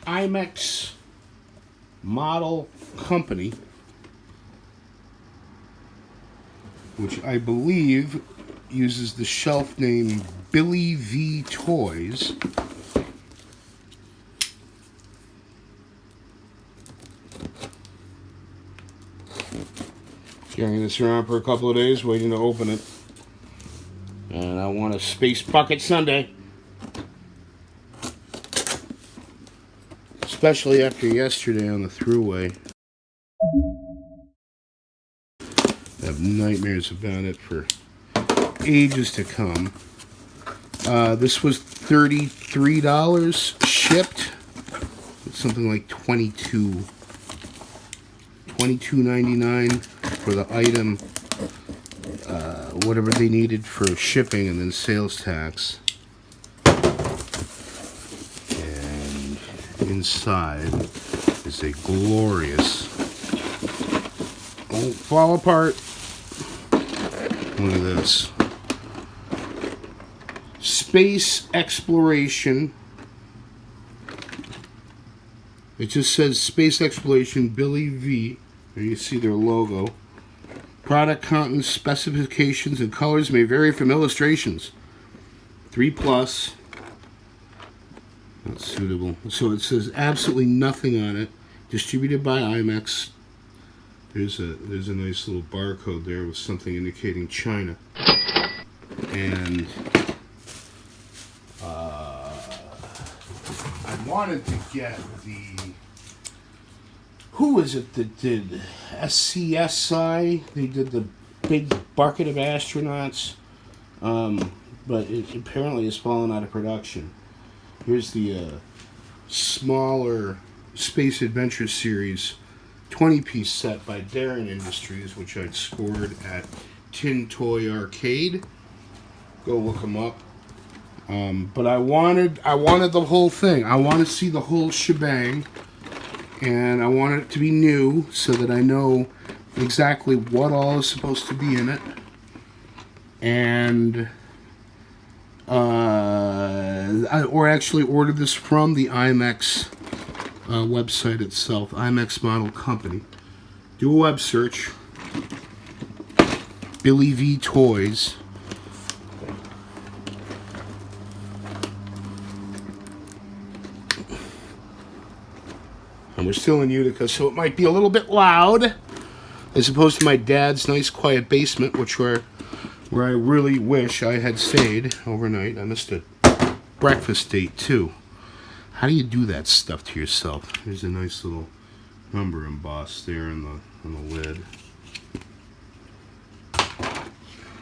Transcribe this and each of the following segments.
Imex model company, which I believe uses the shelf name Billy V Toys. Carrying this around for a couple of days, waiting to open it. And I want a Space Bucket Sundae. Especially after yesterday on the thruway. I have nightmares about it for ages to come. This was $33 shipped. It's something like $22.99 for the item, whatever they needed for shipping, and then sales tax. And inside is a glorious, won't fall apart. Look at this. Space exploration. It just says Space Exploration Billy V. There you see their logo. Product contents, specifications, and colors may vary from illustrations. 3+. Not suitable. So it says absolutely nothing on it. Distributed by Imex. There's a nice little barcode there with something indicating China. And I wanted to get the, who is it that did SCSI? They did the big bucket of astronauts, but it apparently has fallen out of production. Here's the smaller Space Adventure Series 20-piece set by Darren Industries, which I'd scored at Tin Toy Arcade. Go look them up. But I wanted the whole thing. I want to see the whole shebang, and I want it to be new so that I know exactly what all is supposed to be in it. And I actually ordered this from the Imex website itself, Imex Model Company. Do a web search. Billy V Toys. And we're still in Utica, so it might be a little bit loud, as opposed to my dad's nice quiet basement, where I really wish I had stayed overnight. I missed a breakfast date too. How do you do that stuff to yourself? There's a nice little number embossed there on the lid.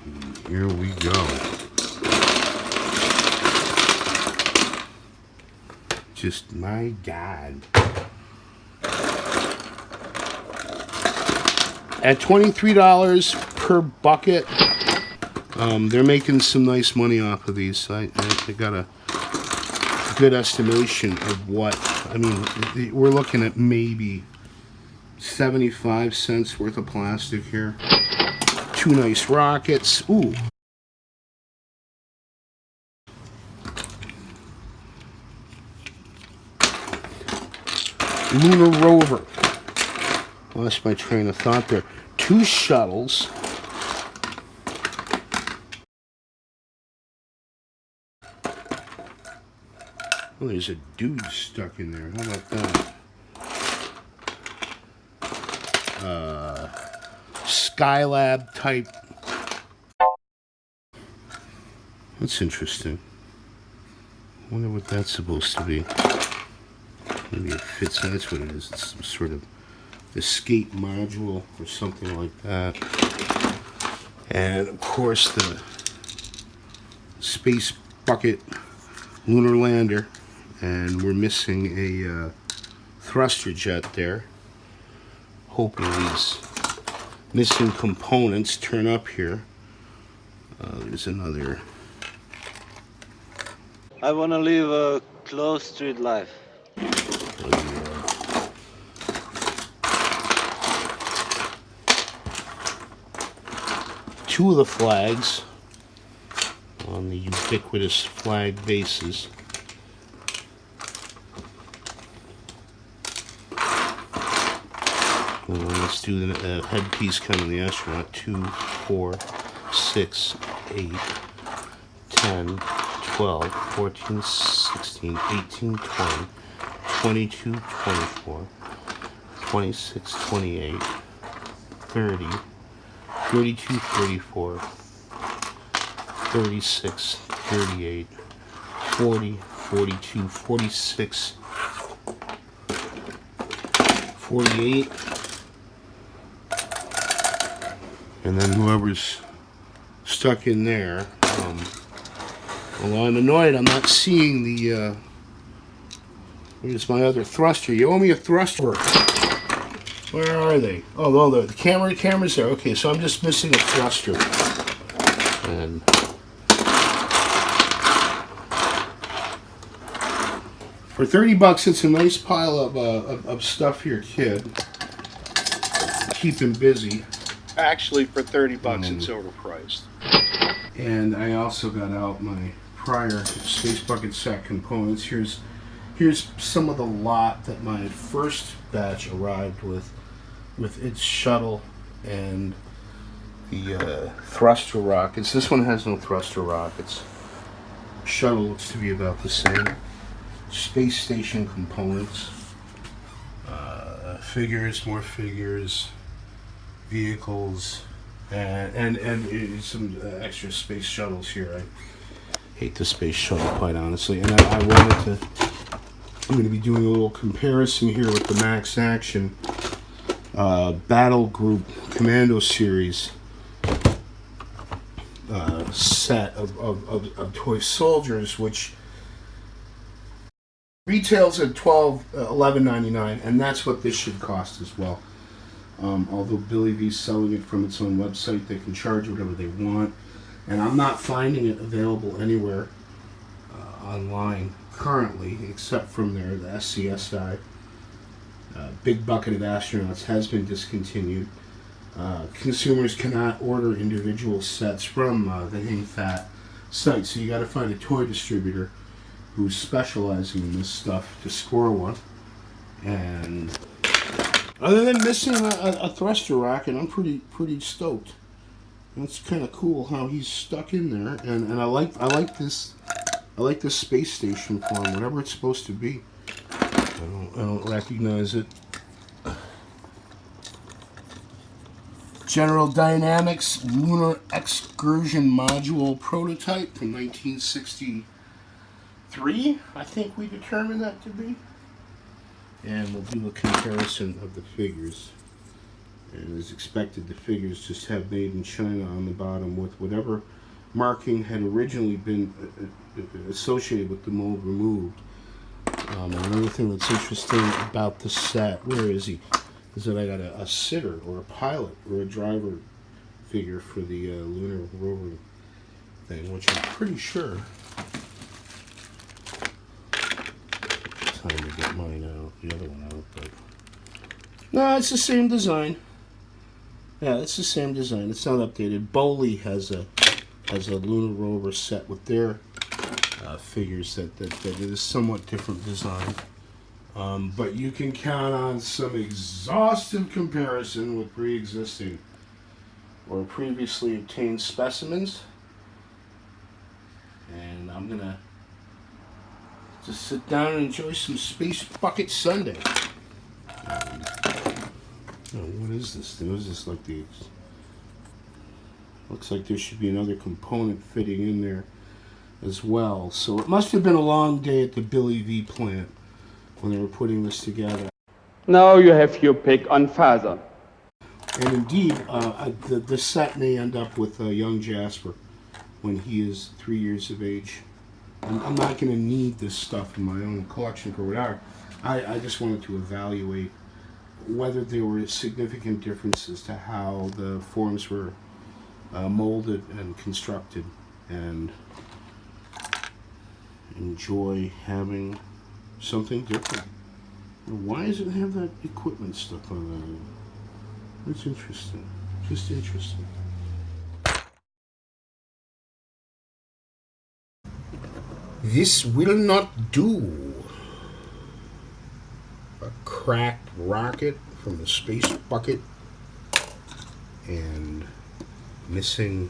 And here we go. Just my God. At $23 per bucket, they're making some nice money off of these. I got a good estimation of what, I mean, we're looking at maybe 75 cents worth of plastic here. Two nice rockets. Ooh. Lunar rover. Lost my train of thought there. Two shuttles. Oh, there's a dude stuck in there. How about that? Skylab type. That's interesting. I wonder what that's supposed to be. Maybe it fits. That's what it is. It's some sort of escape module or something like that. And of course the Space Bucket lunar lander, and we're missing a thruster jet there. Hoping these missing components turn up here. There's another. I want to live a close street life. Two of the flags on the ubiquitous flag bases. Let's do the headpiece coming the astronaut. 2, 4, 6, 8, 10, 12, 14, 16, 18, 20, 22, 24, 26, 28, 30, 32, 34, 36, 38, 40, 42, 46, 48, and then whoever's stuck in there. Although I'm annoyed I'm not seeing the, where's my other thruster? You owe me a thruster. Where are they? Oh, the camera's there. Okay, so I'm just missing a thruster. And for $30, it's a nice pile of stuff here, kid. Keep him busy. Actually, for $30, it's overpriced. And I also got out my prior Space Bucket set components. Here's some of the lot that my first batch arrived with its shuttle and the thruster rockets. This one has no thruster rockets. Shuttle looks to be about the same. Space station components, figures, more figures, vehicles, and some extra space shuttles here. I hate the space shuttle, quite honestly, and I wanted to. I'm going to be doing a little comparison here with the Max Action Battle Group Commando Series set of toy soldiers, which retails at $11.99, and that's what this should cost as well. Although Billy V's selling it from its own website, they can charge whatever they want, and I'm not finding it available anywhere online currently, except from there. The SCSI Big Bucket of Astronauts has been discontinued. Consumers cannot order individual sets from the Hing site, so you got to find a toy distributor who's specializing in this stuff to score one. And other than missing a thruster rocket, I'm pretty stoked. That's kind of cool how he's stuck in there, and I like this space station for him, whatever it's supposed to be. I don't recognize it. General Dynamics Lunar Excursion Module prototype from 1963, I think we determined that to be. And we'll do a comparison of the figures. And as expected, the figures just have Made in China on the bottom with whatever marking had originally been associated with the mold removed. Another thing that's interesting about the set, where is he? Is that I got a sitter or a pilot or a driver figure for the lunar rover thing, which I'm pretty sure. Time to get mine out, the other one out, but no, it's the same design. Yeah, it's the same design. It's not updated. Bowley has a lunar rover set with their figures that is somewhat different design. But you can count on some exhaustive comparison with pre-existing or previously obtained specimens. And I'm gonna just sit down and enjoy some Space Bucket Sunday. What is this thing? What is this, like the... Looks like there should be another component fitting in there as well. So it must have been a long day at the Billy V plant when they were putting this together. Now you have your pick on father. And indeed, the set may end up with young Jasper when he is 3 years of age. I'm not going to need this stuff in my own collection or whatever. I just wanted to evaluate whether there were significant differences to how the forms were molded and constructed, and enjoy having something different. Why does it have that equipment stuff on it? That's interesting. Just interesting. This will not do. A cracked rocket from the space bucket and missing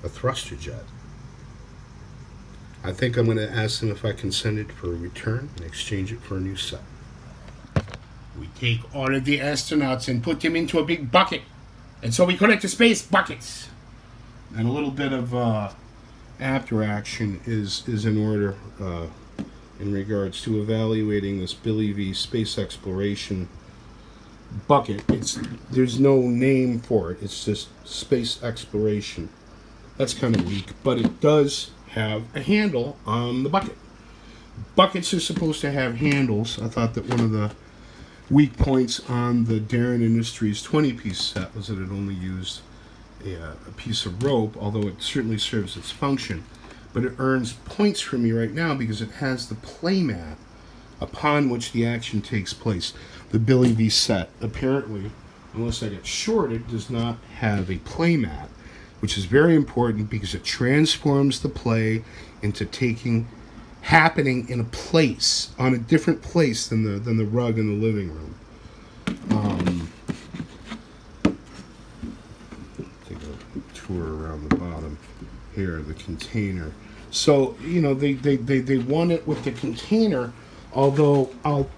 a thruster jet. I think I'm going to ask them if I can send it for a return and exchange it for a new set. We take all of the astronauts and put them into a big bucket. And so we collect the space buckets. And a little bit of after action is in order in regards to evaluating this Billy V space exploration bucket. There's no name for it. It's just space exploration. That's kind of weak, but it does have a handle on the bucket. Buckets are supposed to have handles. I thought that one of the weak points on the Darren Industries 20-piece set was that it only used a piece of rope, although it certainly serves its function. But it earns points for me right now because it has the playmat upon which the action takes place. The Billy V set, apparently, unless I get shorted, does not have a playmat, which is very important because it transforms the play into happening in a place, on a different place than the rug in the living room. Take a tour around the bottom here, the container. So, you know, they won it with the container, although I'll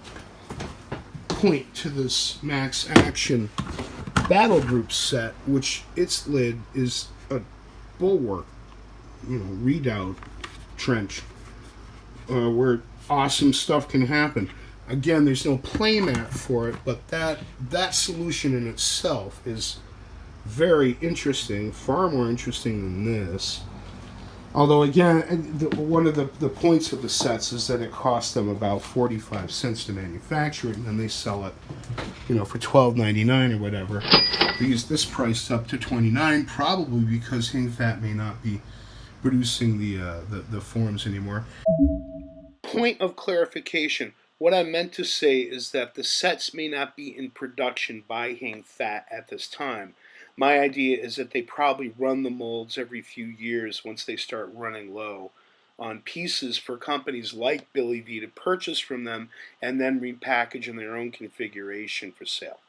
point to this Max Action Battle Group set, which its lid is a bulwark, redoubt trench, where awesome stuff can happen. Again, there's no playmat for it, but that solution in itself is very interesting, far more interesting than this. Although, again, one of the points of the sets is that it costs them about 45 cents to manufacture it, and then they sell it, for $12.99 or whatever. Because this priced up to $29, probably because Hing may not be producing the forms anymore. Point of clarification. What I meant to say is that the sets may not be in production by Hing at this time. My idea is that they probably run the molds every few years once they start running low on pieces for companies like Billy V to purchase from them and then repackage in their own configuration for sale.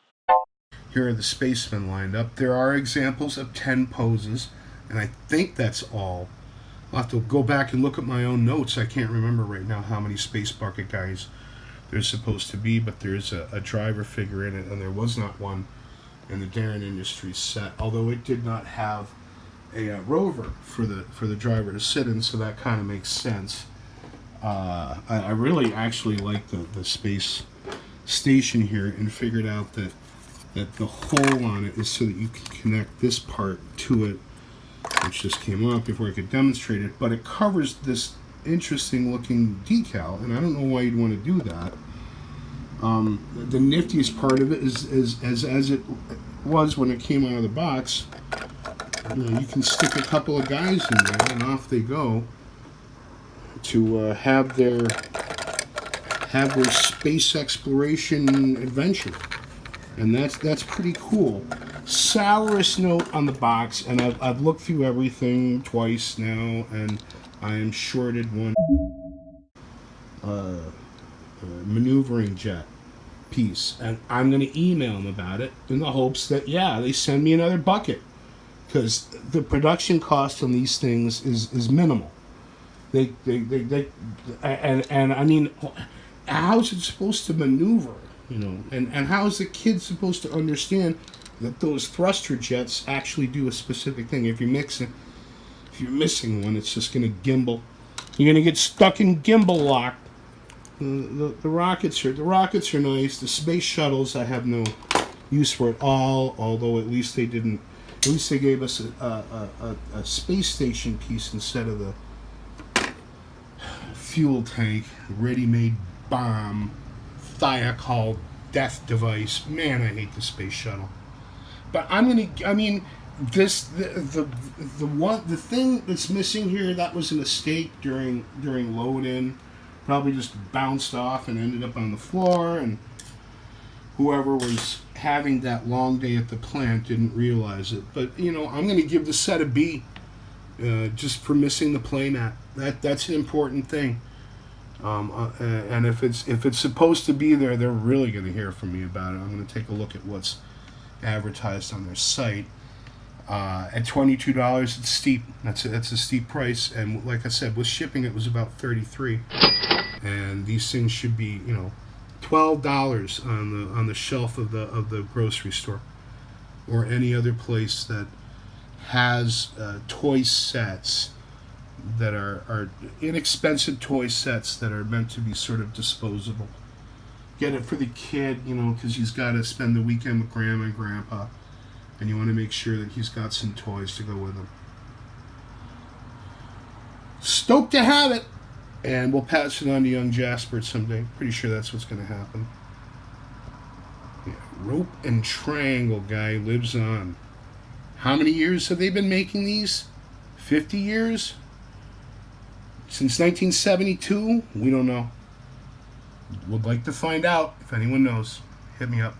Here are the spacemen lined up. There are examples of 10 poses, and I think that's all. I'll have to go back and look at my own notes. I can't remember right now how many space bucket guys there's supposed to be, but there's a driver figure in it, and there was not one in the Darren Industries set, although it did not have a rover for the driver to sit in, so that kind of makes sense. I really actually like the space station here, and figured out that the hole on it is so that you can connect this part to it, which just came up before I could demonstrate it, but it covers this interesting looking decal, and I don't know why you'd want to do that. The niftiest part of it is as it was when it came out of the box. You can stick a couple of guys in there, and off they go to have their space exploration adventure, and that's pretty cool. Sourest note on the box, and I've looked through everything twice now, and I am shorted one maneuvering jet piece, and I'm going to email them about it in the hopes that they send me another bucket, because the production cost on these things is minimal. They and I mean, how is it supposed to maneuver? And how is the kid supposed to understand that those thruster jets actually do a specific thing? If you're missing one, it's just going to gimbal. You're going to get stuck in gimbal lock. The rockets are nice. The space shuttles I have no use for at all. Although at least they gave us a space station piece instead of the fuel tank, ready-made bomb, Thiokol death device. Man, I hate the space shuttle. But the thing that's missing here, that was a mistake during load-in. Probably just bounced off and ended up on the floor, and whoever was having that long day at the plant didn't realize it. But I'm going to give the set a B, just for missing the playmat. That's an important thing. And if it's supposed to be there, they're really going to hear from me about it. I'm going to take a look at what's advertised on their site. At $22, it's steep. That's a steep price. And like I said, with shipping, it was about $33. And these things should be, $12 on the shelf of the grocery store or any other place that has toy sets that are inexpensive toy sets that are meant to be sort of disposable. Get it for the kid, because he's got to spend the weekend with grandma and grandpa, and you want to make sure that he's got some toys to go with him. Stoked to have it, and we'll pass it on to young Jasper someday. Pretty sure that's what's going to happen. Yeah, Rope and Triangle guy lives on. How many years have they been making these? 50 years? Since 1972? We don't know. Would like to find out. If anyone knows, hit me up.